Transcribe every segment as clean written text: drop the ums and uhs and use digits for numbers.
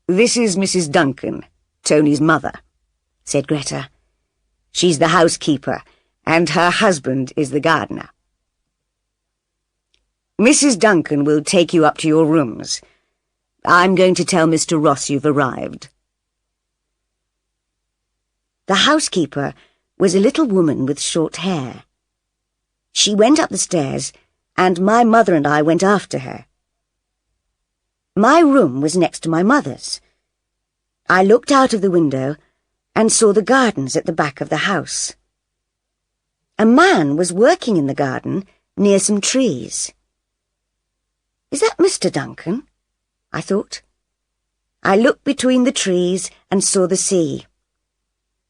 This is Mrs. Duncan, Tony's mother, said Greta. She's the housekeeper, and her husband is the gardener. Mrs. Duncan will take you up to your rooms. I'm going to tell Mr. Ross you've arrived. The housekeeper was a little woman with short hair. She went up the stairs, and my mother and I went after her. My room was next to my mother's. I looked out of the window and saw the gardens at the back of the house. A man was working in the garden near some trees. Is that Mr. Duncan? I thought. I looked between the trees and saw the sea.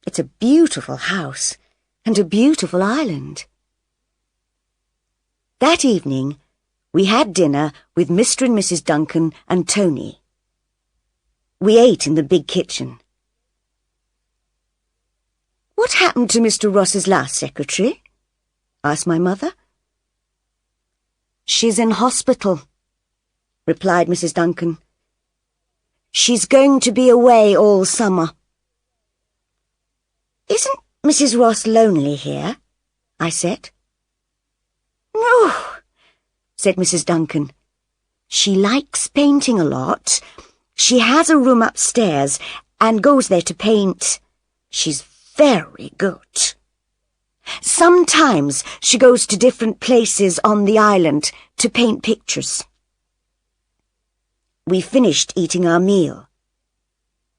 It's a beautiful house and a beautiful island. That evening, we had dinner with Mr. and Mrs. Duncan and Tony. We ate in the big kitchen. What happened to Mr. Ross's last secretary? Asked my mother. She's in hospital, replied Mrs. Duncan. She's going to be away all summer. Isn't Mrs. Ross lonely here? I said. No, said Mrs. Duncan. She likes painting a lot. She has a room upstairs and goes there to paint. She's very good. Sometimes she goes to different places on the island to paint pictures. We finished eating our meal.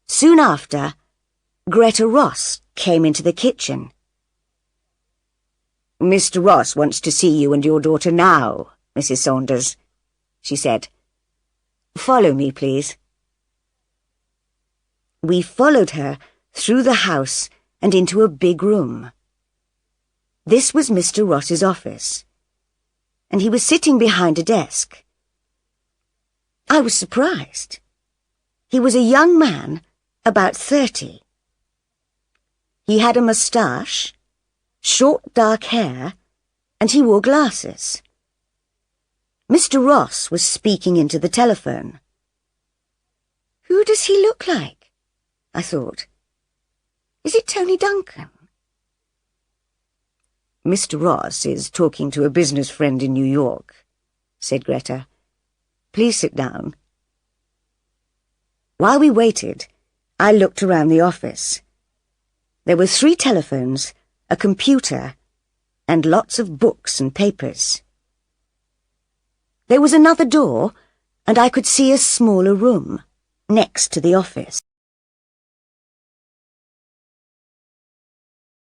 Soon after, Greta Ross came into the kitchen. Mr. Ross wants to see you and your daughter now, Mrs. Saunders, she said. Follow me, please. We followed her through the house and into a big room. This was Mr. Ross's office, and he was sitting behind a desk. I was surprised. He was a young man, about 30. He had a moustache, short dark hair, and he wore glasses. Mr. Ross was speaking into the telephone. Who does he look like? I thought. Is it Tony Duncan? Mr. Ross is talking to a business friend in New York, said Greta. Please sit down. While we waited, I looked around the office. There were 3 telephones, a computer, and lots of books and papers. There was another door, and I could see a smaller room next to the office.